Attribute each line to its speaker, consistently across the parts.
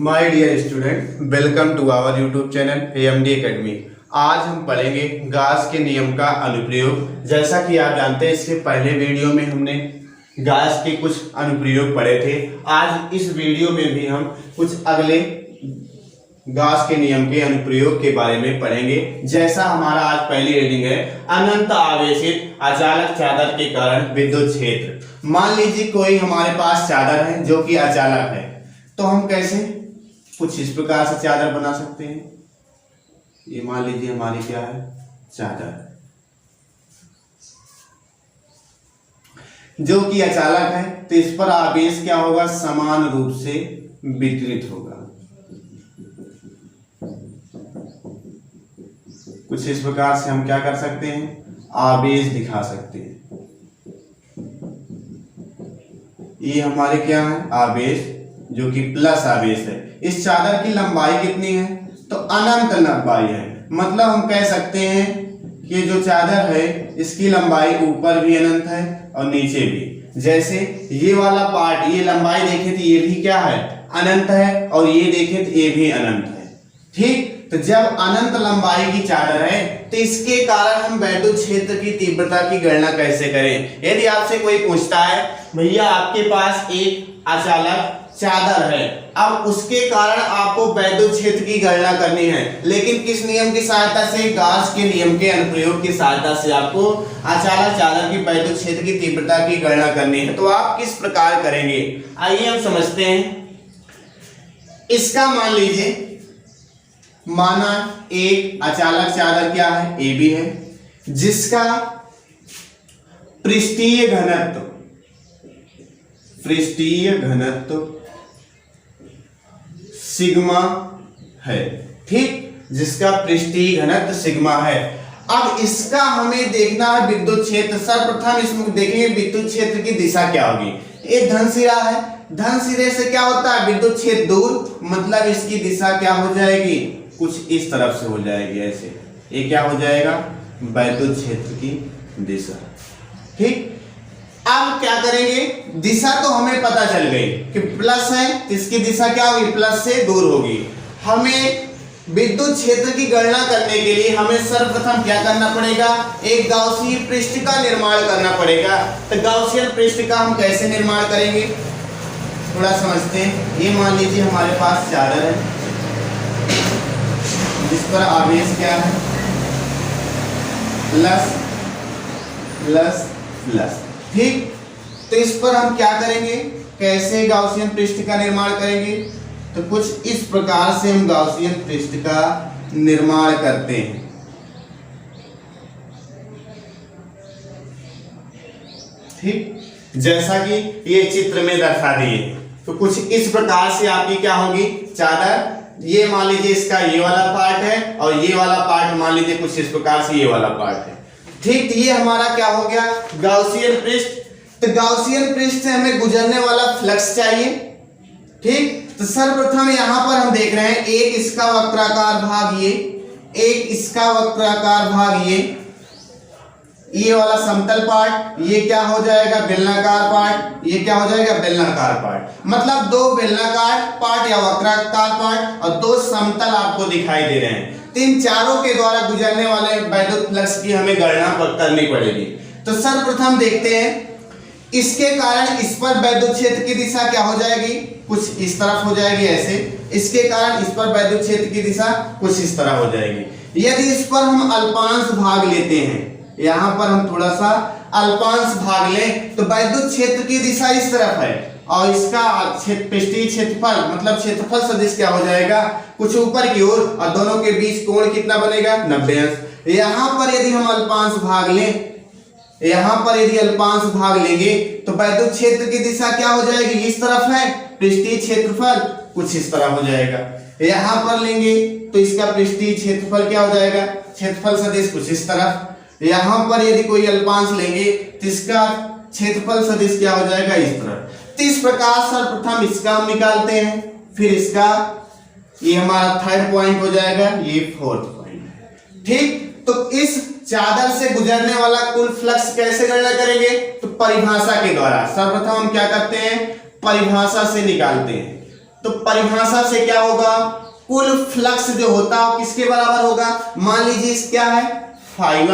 Speaker 1: My dear student, welcome to our YouTube channel AMD academy. आज हम पढ़ेंगे Gauss के नियम का अनुप्रयोग। जैसा कि आप जानते हैं, इसके पहले वीडियो में हमने गॉस के कुछ अनुप्रयोग पढ़े थे। आज इस वीडियो में भी हम कुछ अगले गॉस के नियम के अनुप्रयोग के बारे में पढ़ेंगे। जैसा हमारा आज पहली रीडिंग है, अनंत आवेशित अचालक चादर के कारण विद्युत क्षेत्र। मान लीजिए कोई हमारे पास चादर है जो कि अचालक है, तो हम कैसे कुछ इस प्रकार से चादर बना सकते हैं। ये मान लीजिए हमारी क्या है, चादर जो कि अचालक है, तो इस पर आवेश क्या होगा, समान रूप से वितरित होगा। कुछ इस प्रकार से हम क्या कर सकते हैं, आवेश दिखा सकते हैं। ये हमारे क्या है, आवेश जो कि प्लस आवेश है। इस चादर की लंबाई कितनी है, तो अनंत लंबाई है। मतलब हम कह सकते हैं कि जो चादर है इसकी लंबाई ऊपर भी अनंत है और नीचे भी। जैसे ये वाला पार्ट, ये लंबाई देखें तो ये भी क्या है, अनंत है, और ये देखें तो ये भी अनंत है। ठीक, तो जब अनंत लंबाई की चादर है तो इसके कारण हम वैद्युत क्षेत्र की तीव्रता की गणना कैसे करें। यदि आपसे कोई पूछता है, भैया आपके पास एक अचालक चादर है, अब उसके कारण आपको वैद्युत क्षेत्र की गणना करनी है, लेकिन किस नियम की सहायता से, गॉस के नियम के अनुप्रयोग की सहायता से आपको अचालक चादर की वैद्युत क्षेत्र की तीव्रता की गणना करनी है। तो आप किस प्रकार करेंगे, आइए हम समझते हैं। इसका मान लीजिए, माना एक अचालक चादर क्या है, AB है, जिसका पृष्ठीय घनत्व सिग्मा है। ठीक, जिसका पृष्ठीय घनत्व सिग्मा है। अब इसका हमें देखना है विद्युत क्षेत्र। सर्वप्रथम इसमें देखेंगे विद्युत क्षेत्र की दिशा क्या होगी। ये धन सिरा है, धन सिरे से क्या होता है, विद्युत क्षेत्र दूर, मतलब इसकी दिशा क्या हो जाएगी, कुछ इस तरफ से हो जाएगी, ऐसे। ये क्या हो जाएगा, वैद्युत क्षेत्र की दिशा। ठीक, अब क्या करेंगे, दिशा तो हमें पता चल गई कि प्लस है, तो इसकी दिशा क्या होगी, प्लस से दूर होगी। हमें विद्युत क्षेत्र की गणना करने के लिए हमें सर्वप्रथम क्या करना पड़ेगा, एक गाउसीय पृष्ठ का निर्माण करना पड़ेगा। तो गाउसियन पृष्ठ का हम कैसे निर्माण करेंगे, थोड़ा समझते हैं। ये मान लीजिए हमारे पास चादर है जिस पर आवेश क्या है, प्लस प्लस प्लस। ठीक, तो इस पर हम क्या करेंगे, कैसे गाउसियन पृष्ठ का निर्माण करेंगे, तो कुछ इस प्रकार से हम गाउसियन पृष्ठ का निर्माण करते हैं। ठीक, जैसा कि ये चित्र में दर्शा दिए, तो कुछ इस प्रकार से आपकी क्या होगी चादर। ये मान लीजिए इसका ये वाला पार्ट है, और ये वाला पार्ट मान लीजिए कुछ इस प्रकार से ये वाला पार्ट है। ठीक, तो ये हमारा क्या हो गया, गाउसियन पृष्ठ। तो गाउसियन पृष्ठ से हमें गुजरने वाला फ्लक्स चाहिए। ठीक, तो सर्वप्रथम यहां पर हम देख रहे हैं, एक इसका वक्राकार भाग ये, एक इसका वक्राकार भाग ये वाला समतल पार्ट, ये क्या हो जाएगा, बेलनाकार पार्ट, ये क्या हो जाएगा, बेलनाकार पार्ट। मतलब दो बेलनाकार पार्ट या वक्राकार पार्ट और दो समतल आपको दिखाई दे रहे हैं। इन चारों के द्वारा गुजरने वाले वैद्युत फ्लक्स की हमें गणना करनी पड़ेगी। तो सर्वप्रथम देखते हैं, इसके कारण इस पर वैद्युत क्षेत्र की दिशा क्या हो जाएगी, कुछ इस तरफ हो जाएगी, ऐसे। इसके कारण इस पर वैद्युत क्षेत्र की दिशा कुछ इस तरह हो जाएगी। यदि इस पर हम अल्पांश भाग लेते हैं, यहां पर हम थोड़ा सा अल्पांश भाग लें, तो वैद्युत क्षेत्र की दिशा इस तरफ है, और इसका पृष्ठीय क्षेत्रफल मतलब क्षेत्रफल सदिश क्या हो जाएगा, कुछ ऊपर की ओर, और दोनों के बीच कोण कितना बनेगा, 90 अंश। यहां पर यदि हम अल्पांश भाग लें, यहां पर यदि अल्पांश भाग लेंगे, तो वैद्युत क्षेत्र की दिशा क्या हो जाएगी, इस तरफ है, पृष्ठीय क्षेत्रफल कुछ इस तरह हो जाएगा। यहां पर लेंगे तो इसका पृष्ठीय क्षेत्रफल क्या हो जाएगा, क्षेत्रफल सदिश कुछ इस तरफ। यहां पर यदि कोई अल्पांश लेंगे तो इसका क्षेत्रफल सदिश क्या हो जाएगा, इस तरफ। तो इस प्रकार सर्वप्रथम इसका हम निकालते हैं, फिर इसका, ये हमारा थर्ड पॉइंट हो जाएगा, ये फोर्थ पॉइंट। ठीक, तो इस चादर से गुजरने वाला कुल फ्लक्स कैसे गणना करेंगे, तो परिभाषा के द्वारा। सर्वप्रथम हम क्या करते हैं, परिभाषा से निकालते हैं। तो परिभाषा से क्या होगा, कुल फ्लक्स जो होता है किसके बराबर होगा, मान लीजिए इस क्या है φ1,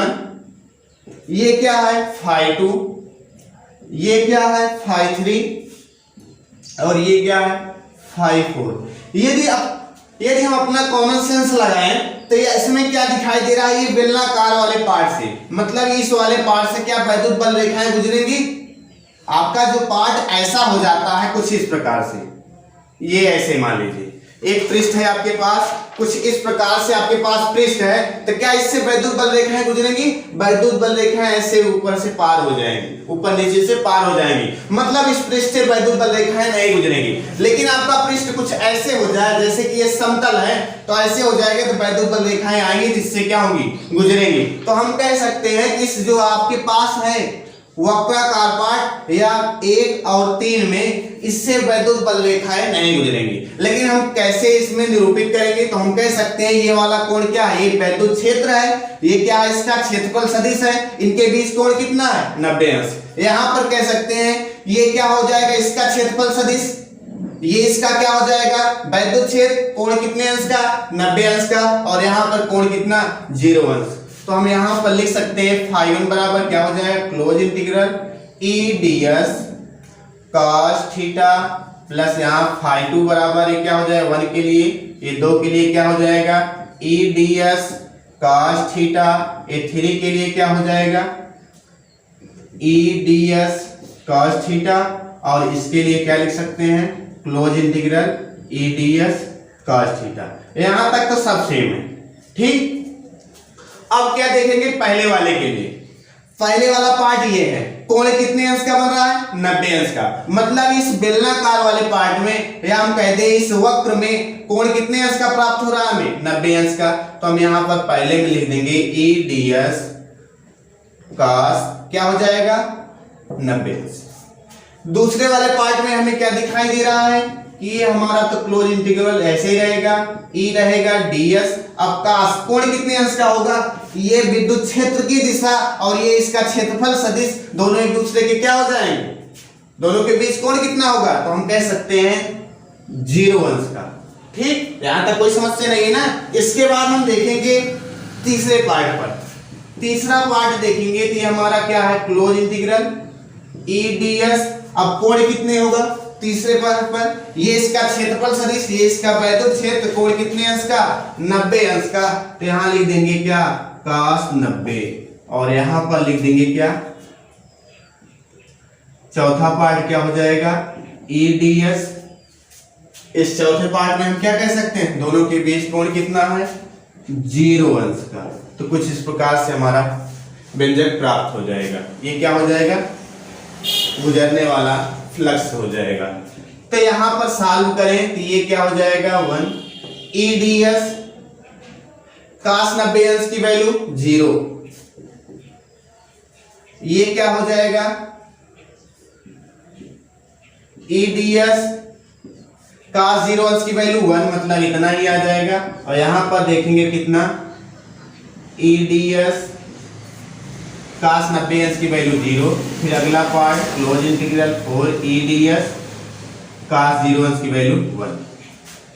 Speaker 1: ये क्या है φ2, ये क्या है φ3 और ये क्या है φ4। यदि हम अपना कॉमन सेंस लगाएं तो ये इसमें क्या दिखाई दे रहा है, ये बेलनाकार वाले पार्ट से, मतलब इस वाले पार्ट से क्या वैद्युत बल रेखाएं गुजरेंगी। आपका जो पार्ट ऐसा हो जाता है कुछ इस प्रकार से, ये ऐसे मान लीजिए एक पृष्ठ है आपके पास, कुछ इस प्रकार से आपके पास पृष्ठ है, तो क्या इससे वैद्युत बल रेखाएं गुजरेंगी, वैद्युत बल रेखाएं ऐसे ऊपर से पार हो जाएंगी, ऊपर नीचे से पार हो जाएंगी, मतलब इस पृष्ठ से वैद्युत बल रेखाएं नहीं गुजरेंगी। लेकिन आपका पृष्ठ कुछ ऐसे हो जाए जैसे कि ये समतल है, तो ऐसे हो जाएगा तो वैद्युत बल रेखाएं आएंगी जिससे क्या होंगी, गुजरेंगी। तो हम कह सकते हैं कि इस जो आपके पास है वक्राकार पार्ट या 1 और 3 में इससे वैद्युत बल रेखाएं नहीं गुजरेंगी। लेकिन हम कैसे इसमें निरूपित करेंगे, तो हम कह सकते हैं ये वाला कोण क्या है, ये वैद्युत क्षेत्र है, ये क्या है इसका क्षेत्रफल सदिश है, इनके बीच कोण कितना है 90 अंश। यहां पर कह सकते हैं ये क्या हो जाएगा इसका क्षेत्रफल सदिश, ये इसका क्या हो जाएगा वैद्युत क्षेत्र, कोण कितने अंश का 90 अंश का, और यहाँ पर कोण कितना 0 अंश। तो हम यहां पर लिख सकते हैं φ1 बराबर क्या हो जाएगा, close integral E ds cos theta plus यहाँ φ2 बराबर ये क्या हो जाएगा 1 के लिए, ये 2 के लिए क्या हो जाएगा E ds cos थीटा, ये 3 के लिए क्या हो जाएगा E ds cos थीटा, और इसके लिए क्या लिख सकते हैं close integral E ds cos theta. यहां तक तो सब सेम है, ठीक। अब क्या देखेंगे पहले वाले के लिए, पहले वाला पार्ट ये है, कोण कितने अंश का बन रहा है 90 अंश का, मतलब इस बेलनाकार वाले पार्ट में या हम कहते हैं इस वक्र में कोण कितने अंश का प्राप्त हो रहा है हमें 90 अंश का। तो हम यहां पर पहले में लिख देंगे E ds cos क्या हो जाएगा 90 अंश। दूसरे वाले पार्ट में हमें क्या दिखाई दे रहा है कि ये हमारा तो क्लोज इंटीग्रल ऐसे ही रहेगा, E रहेगा ds, अब cos कोण कितने अंश का होगा, ये विद्युत क्षेत्र की दिशा और ये इसका क्षेत्रफल सदिश दोनों एक दूसरे के क्या हो जाएंगे, दोनों के बीच कोण कितना होगा, तो हम कह सकते हैं 0 अंश का, ठीक। यहां तक कोई समस्या नहीं है ना। इसके बाद हम देखेंगे तीसरे पार्ट पर, तीसरा पार्ट देखेंगे तो हमारा क्या है क्लोज इंटीग्रल E ds, अब कोण कितने होगा तीसरे पार्ट पर, ये इसका क्षेत्रफल सदिश, ये इसका वैद्युत क्षेत्र, कोण कितने अंश का 90 अंश का, तो यहां लिख देंगे क्या cos 90, और यहां पर लिख देंगे क्या चौथा पार्ट क्या हो जाएगा E ds। इस चौथे पार्ट में हम क्या कह सकते हैं दोनों के बीच कोण कितना है 0 अंश का। तो कुछ इस प्रकार से हमारा व्यंजक प्राप्त हो जाएगा, ये क्या हो जाएगा गुजरने वाला फ्लक्स हो जाएगा। तो यहां पर सॉल्व करें तो ये क्या हो जाएगा 1 E ds cos 90 अंश की वैल्यू 0, ये क्या हो जाएगा E ds cos 0 अंश की वैल्यू 1, मतलब इतना ही आ जाएगा। और यहां पर देखेंगे कितना E ds cos 90 अंश की वैल्यू 0, फिर अगला part close integral 4 E ds cos 0 अंश की वैल्यू 1,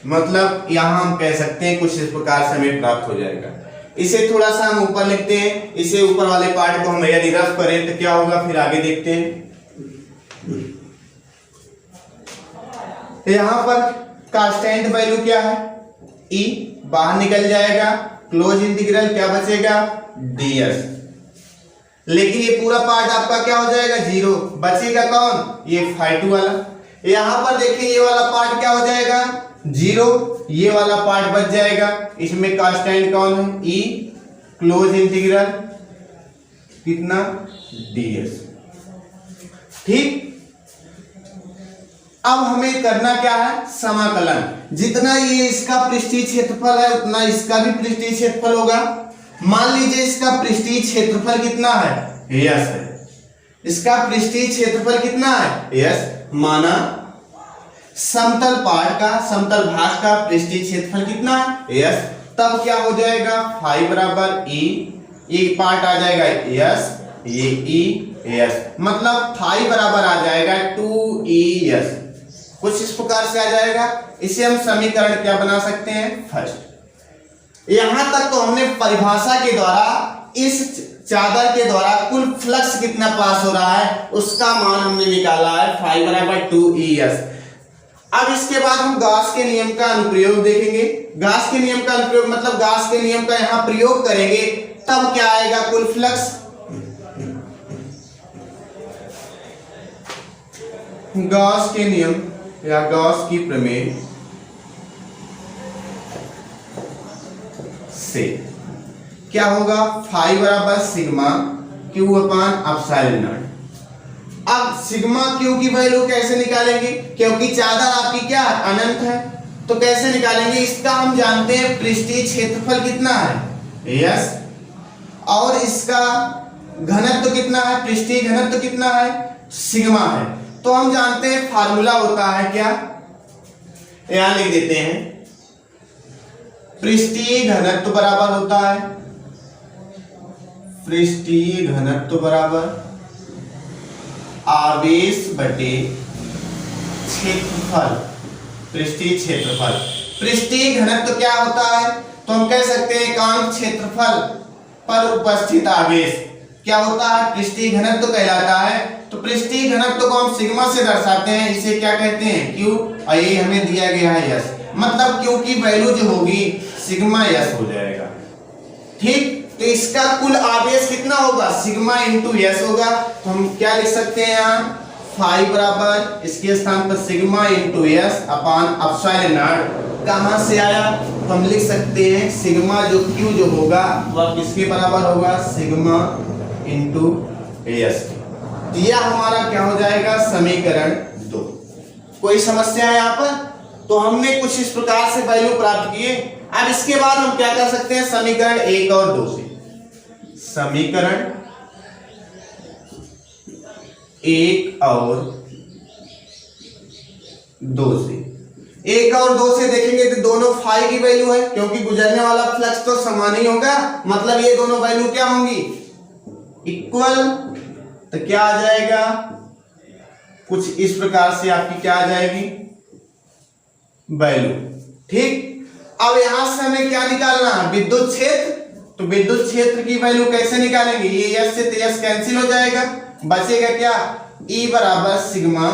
Speaker 1: मतलब यहां हम कह सकते हैं कुछ इस प्रकार से हमें प्राप्त हो जाएगा। इसे थोड़ा सा हम ऊपर लिखते हैं, इसे ऊपर वाले पार्ट को हम यदि रफ करें तो क्या होगा, फिर आगे देखते हैं। यहां पर कांस्टेंट वैल्यू क्या है E, बाहर निकल जाएगा, क्लोज इंटीग्रल क्या बचेगा ds, लेकिन ये पूरा पार्ट आपका क्या हो जाएगा 0, बचेगा कौन ये φ2 वाला। यहां पर देखिए ये वाला पार्ट क्या हो जाएगा 0, ये वाला पार्ट बच जाएगा, इसमें कांस्टेंट कौन है E, क्लोज इंटीग्रल कितना ds, ठीक। अब हमें करना क्या है समाकलन, जितना ये इसका पृष्ठीय क्षेत्रफल है उतना इसका भी पृष्ठीय क्षेत्रफल होगा। मान लीजिए इसका पृष्ठीय क्षेत्रफल कितना है यस है, इसका पृष्ठीय क्षेत्रफल कितना है यस, माना समतल पार्ट का समतल भाग का पृष्ठीय क्षेत्रफल कितना है यस, तब क्या हो जाएगा फाई बराबर E, ये पार्ट आ जाएगा यस, ये E यस, मतलब फाई बराबर आ जाएगा 2E यस, कुछ इस प्रकार से आ जाएगा। इसे हम समीकरण क्या बना सकते हैं, फर्स्ट। यहां तक तो हमने परिभाषा के द्वारा इस चादर के द्वारा कुल फ्लक्स कितना पास हो रहा है उसका मान हमने निकाला है, फाई बराबर 2ES। अब इसके बाद हम गॉस के नियम का अनुप्रयोग देखेंगे। गॉस के नियम का अनुप्रयोग मतलब गॉस के नियम का यहां प्रयोग करेंगे, तब क्या आएगा, कुल फ्लक्स। गॉस के नियम या गॉस की प्रमेय से क्या होगा, फाई बराबर sigma Q upon epsilon not. अब सिग्मा क्यू की वैल्यू कैसे निकालेंगे, क्योंकि चादर आपकी क्या अनंत है, तो कैसे निकालेंगे, इसका हम जानते हैं पृष्ठीय क्षेत्रफल कितना है, यस, और इसका घनत्व कितना है, पृष्ठीय घनत्व कितना है, सिग्मा है। तो हम जानते हैं फार्मूला होता है क्या, यहां लिख देते हैं, पृष्ठीय घनत्व बराबर होता है, पृष्ठीय घनत्व बराबर आवेश बटे क्षेत्रफल, पृष्ठीय क्षेत्रफल। पृष्ठीय घनत्व क्या होता है, तो हम कह सकते हैं एकांक क्षेत्रफल पर उपस्थित आवेश क्या होता है, पृष्ठीय घनत्व कहलाता है। तो पृष्ठीय घनत्व को हम सिग्मा से दर्शाते हैं, इसे क्या कहते हैं, क्यू, और ये हमें दिया गया है यस, मतलब क्यू की वैल्यू जो होगी सिग्मा यस हो जाएगा, ठीक। तो इसका कुल आवेश कितना होगा, सिग्मा इंटू यस होगा। तो हम क्या लिख सकते हैं यहाँ, फाई बराबर इसके स्थान पर sigma into yes upon epsilon not. कहां से आया, तो हम लिख सकते हैं सिग्मा जो क्यू जो होगा वह किसके बराबर होगा, सिग्मा इंटू यस। तो यह हमारा क्या हो जाएगा, समीकरण 2। कोई समस्या है यहाँ पर, तो हमने कुछ इस प्रकार से वैल्यू प्राप्त किए। अब इसके बाद हम क्या कर सकते हैं, समीकरण 1 और 2 से, समीकरण 1 और 2 से, 1 और 2 से देखेंगे तो दोनों फाई की वैल्यू है, क्योंकि गुजरने वाला फ्लक्स तो समान ही होगा, मतलब ये दोनों वैल्यू क्या होंगी, इक्वल। तो क्या आ जाएगा, कुछ इस प्रकार से आपकी क्या आ जाएगी वैल्यू, ठीक। अब यहां से हमें क्या निकालना है, विद्युत क्षेत्र। तो विद्युत क्षेत्र की वैल्यू कैसे निकालेंगे, ये यस से यस कैंसिल हो जाएगा, बचेगा क्या, ई बराबर सिग्मा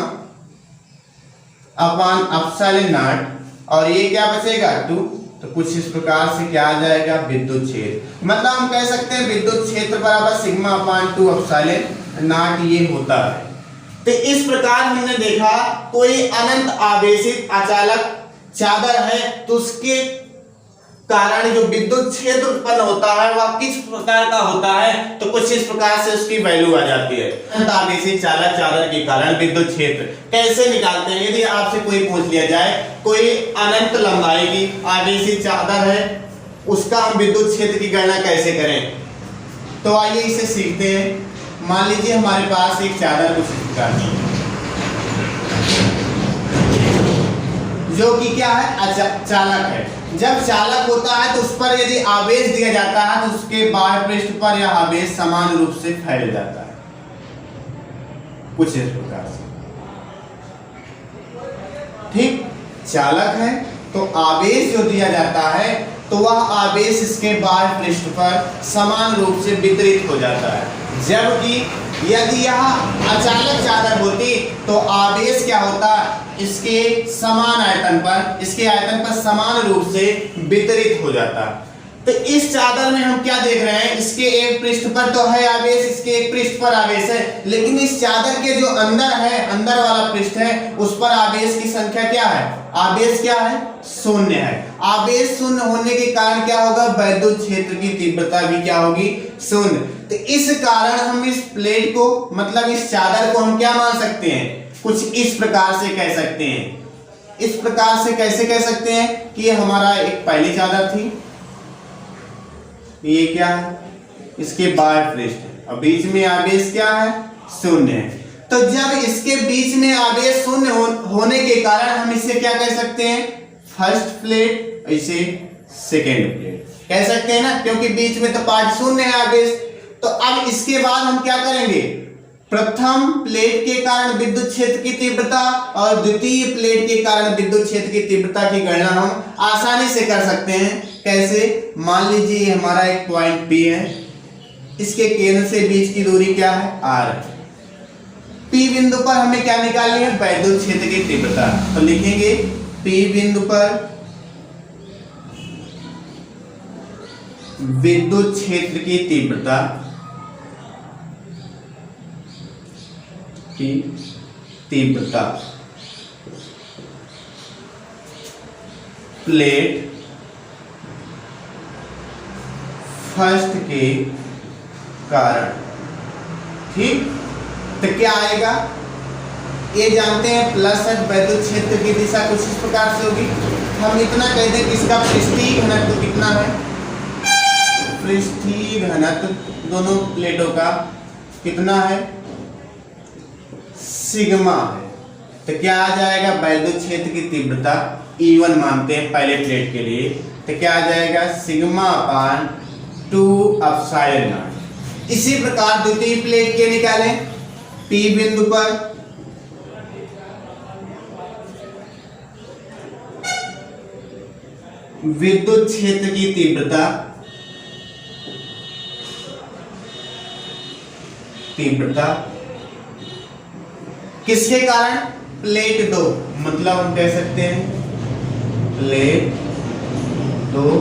Speaker 1: अपान एप्सिलॉन नॉट, और ये क्या बचेगा 2। तो कुछ इस प्रकार से क्या आ जाएगा, विद्युत क्षेत्र, मतलब हम कह सकते हैं विद्युत क्षेत्र बराबर सिग्मा अपान 2 एप्सिलॉन नॉट ये होता है। तो इस प्रकार हमने देखा कोई अनंत आवेशित अचालक चादर है तो उसके कारण जो विद्युत क्षेत्र उत्पन्न होता है वह किस प्रकार का होता है, तो कुछ इस प्रकार से उसकी वैल्यू आ जाती है। अनंत आवेशित चालक चादर के कारण विद्युत क्षेत्र कैसे निकालते हैं, यदि आपसे कोई पूछ लिया जाए कोई अनंत लंबाई की आवेशित चादर है उसका हम विद्युत क्षेत्र की गणना कैसे करें, तो आइए इसे सीखते हैं। मान लीजिए हमारे पास एक चादर कुछ इस प्रकार की जो कि क्या है, चालक है। जब चालक होता है तो उस पर यदि आवेश दिया जाता है तो उसके बाह्य पृष्ठ पर यह आवेश समान रूप से फैल जाता है, कुछ इस प्रकार से, ठीक। चालक है तो आवेश जो दिया जाता है तो वह आवेश इसके बाह्य पृष्ठ पर समान रूप से वितरित हो जाता है, जबकि यदि यह अचालक चादर होती तो आवेश क्या होता, इसके समान आयतन पर, इसके आयतन पर समान रूप से वितरित हो जाता। तो इस चादर में हम क्या देख रहे हैं, इसके एक पृष्ठ पर तो है आवेश, इसके एक पृष्ठ पर आवेश है, लेकिन इस चादर के जो अंदर है, अंदर वाला पृष्ठ है, उस पर आवेश की संख्या क्या है, आवेश क्या है, शून्य है। आवेश शून्य होने के कारण क्या होगा, वैद्युत क्षेत्र की तीव्रता भी क्या होगी, शून्य। तो इस कारण हम इस प्लेट को, मतलब इस चादर को हम क्या मान सकते हैं, कुछ इस प्रकार से कह सकते हैं। इस प्रकार से कैसे कह सकते हैं कि ये हमारा एक पहली चादर थी, ये क्या है, इसके बाह्य पृष्ठ है, और बीच में आवेश क्या है, शून्य है। तो जब इसके बीच में आवेश शून्य होने के कारण हम इसे क्या कह सकते हैं, फर्स्ट प्लेट, इसे सेकेंड प्लेट कह सकते हैं ना, क्योंकि बीच में तो पार्ट शून्य है आवेश। तो अब इसके बाद हम क्या करेंगे, प्रथम प्लेट के कारण विद्युत क्षेत्र की तीव्रता और द्वितीय प्लेट के कारण विद्युत क्षेत्र की तीव्रता की गणना हम आसानी से कर सकते हैं। कैसे? मान लीजिए ये हमारा एक पॉइंट P है, इसके केंद्र से बीच की दूरी क्या है? R। P बिंदु पर हमें क्या निकालनी है? विद्युत क्षेत्र की तीव्रता। तो लिखेंगे P बिंदु पर विद्युत क्षेत्र की तीव्रता प्लेट फर्स्ट के कारण। ठीक, तो क्या आएगा? ये जानते हैं प्लस है, विद्युत क्षेत्र की दिशा कुछ इस प्रकार से होगी। हम इतना कह दें कि इसका पृष्ठीय घनत्व कितना है? पृष्ठीय घनत्व दोनों प्लेटों का कितना है? सिग्मा है। तो क्या आ जाएगा? विद्युत क्षेत्र की तीव्रता E1 मानते हैं पहले प्लेट के लिए, तो क्या आ जाएगा? Sigma upon 2 epsilon not. इसी प्रकार द्वितीय प्लेट के निकालें। P बिंदु पर विद्युत क्षेत्र की तीव्रता किसके कारण? प्लेट 2, मतलब हम कह सकते हैं प्लेट 2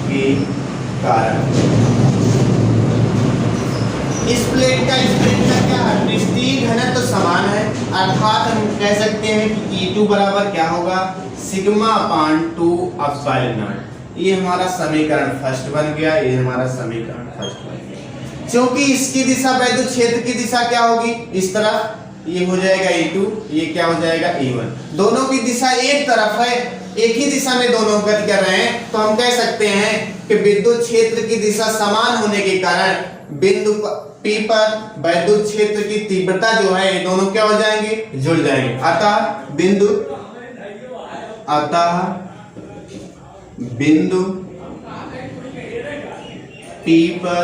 Speaker 1: के कारण। इस प्लेट का क्या है? पृष्ठीय घनत्व तो समान है, अर्थात हम कह सकते हैं कि E2 बराबर क्या होगा? Sigma upon 2 epsilon not. ये हमारा समीकरण फर्स्ट बन गया, ये हमारा समीकरण फर्स्ट बन गया। क्योंकि इसकी दिशा विद्युत क्षेत्र की दिशा क्या होगी? इस तरफ, ये हो जाएगा E2, ये क्या हो जाएगा? E1। दोनों की दिशा एक तरफ है, एक ही दिशा में दोनों गति कर रहे हैं, तो हम कह सकते हैं कि विद्युत क्षेत्र की दिशा समान होने के कारण बिंदु P पर विद्युत क्षेत्र की तीव्रता जो है ये दोनों क्या हो जाएंगे? जुड़ जाएंगे। अतः बिंदु P पर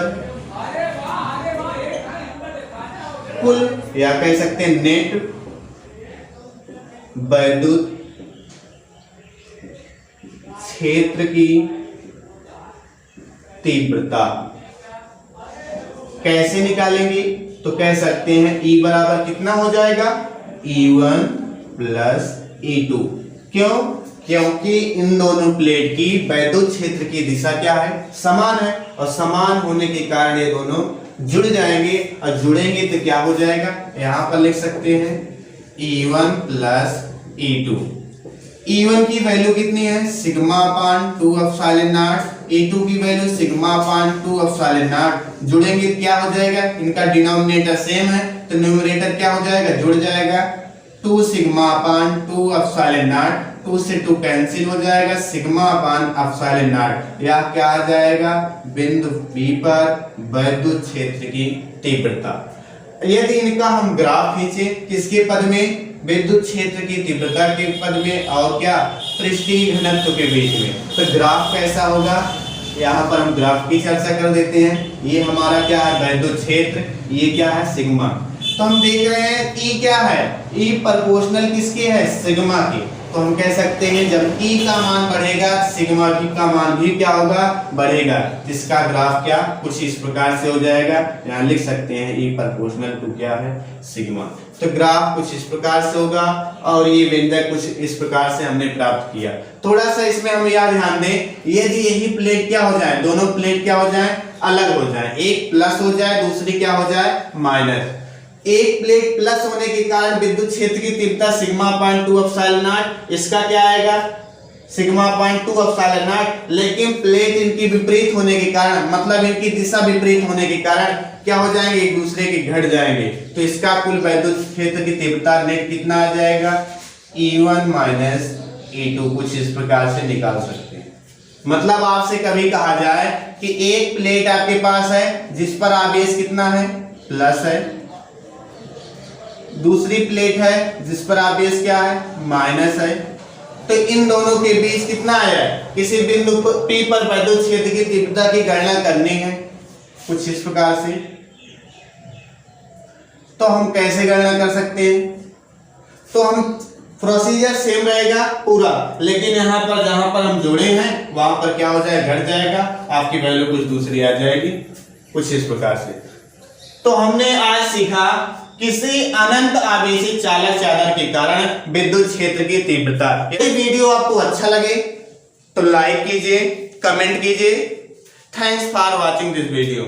Speaker 1: कुल, या कह सकते हैं नेट विद्युत क्षेत्र की तीव्रता कैसे निकालेंगे? तो कह सकते हैं E बराबर कितना हो जाएगा? E1 plus E2। क्यों? क्योंकि इन दोनों प्लेट की विद्युत क्षेत्र की दिशा क्या है? समान है, और समान होने के कारण ये दोनों जुड़ जाएंगे, और जुड़ेंगे तो क्या हो जाएगा? यहां पर लिख सकते हैं E1 प्लस E2। E1 की वैल्यू कितनी है? Sigma upon 2 epsilon not. E2 की value sigma upon 2 epsilon not. जुड़ेंगे क्या हो जाएगा? इनका डिनोमिनेटर सेम है, तो न्यूमरेटर क्या हो जाएगा? जुड़ जाएगा। 2 सिग्मा अपान 2 एप्सिलॉन नॉट, 2 से 2 कैंसिल हो जाएगा, सिग्मा अपान एप्सिलॉन नॉट। यह क्या आ जाएगा? बिंदु P पर विद्युत क्षेत्र की तीव्रता। यदि इनका हम ग्राफ खींचे, किसके पद में? विद्युत क्षेत्र की तीव्रता के पद में, और क्या? पृष्ठीय घनत्व के बीच में। तो ग्राफ कैसा होगा? यहाँ पर हम ग्राफ की चर्चा कर देते हैं। ये हमारा क्या है? विद्युत क्षेत्र। ये क्या है? सिग्मा। तो हम देख रहे हैं E क्या है? E प्रोपोर्शनल किसके है? सिग्मा के। तो हम कह सकते हैं जब E का मान बढ़ेगा, सिग्मा का मान भी क्या होगा? बढ़ेगा। इसका ग्राफ क्या? कुछ इस प्रकार से हो जाएगा। यहाँ लिख सकते हैं E प्रोपोर्शनल टू क्या है? सिग्मा। तो ग्राफ कुछ इस प्रकार से होगा, और ये व्यंजक कुछ इस प्रकार से हमने प्राप्त किया। थोड़ा सा इसमें हम यह ध्यान दें, यदि यही प्लेट क्या हो जाए? दोनों प्लेट क्या हो जाए? अलग हो जाए। एक प्लस हो जाए, दूसरी क्या हो जाए? माइनस। एक प्लेट प्लस होने के कारण विद्युत क्षेत्र की तीव्रता सिग्मा अपान 2 एप्सिलॉन नॉट। इसका क्या आएगा? Sigma upon 2 epsilon not. लेकिन प्लेट इनकी विपरीत होने के कारण, मतलब इनकी दिशा विपरीत होने के कारण क्या हो जाएंगे? एक दूसरे के घट जाएंगे। तो इसका कुल विद्युत क्षेत्र की तीव्रता नेट कितना आ जाएगा? E1 minus E2। कुछ इस प्रकार से निकाल सकते हैं। मतलब आपसे कभी कहा जाए कि एक प्लेट आपके पास है जिस पर आवेश कितना है? प्लस है। दूसरी प्लेट है जिस पर आवेश क्या है? माइनस है। तो इन दोनों के बीच कितना आया? किसी बिंदु P पर विद्युत क्षेत्र की तीव्रता की गणना करनी है, कुछ इस प्रकार से। तो हम कैसे गणना कर सकते हैं? तो हम प्रोसीजर सेम रहेगा पूरा, लेकिन यहाँ पर जहां पर हम जोड़े हैं वहां पर क्या हो जाएगा, घट जाएगा, आपकी वैल्यू कुछ दूसरी आ जाएगी, कुछ इस प्रकार से। तो हमने आज सीखा किसी अनंत आवेशी चालक चादर के कारण विद्युत क्षेत्र की तीव्रता। यदि वीडियो आपको अच्छा लगे तो लाइक कीजिए, कमेंट कीजिए। Thanks for watching this video.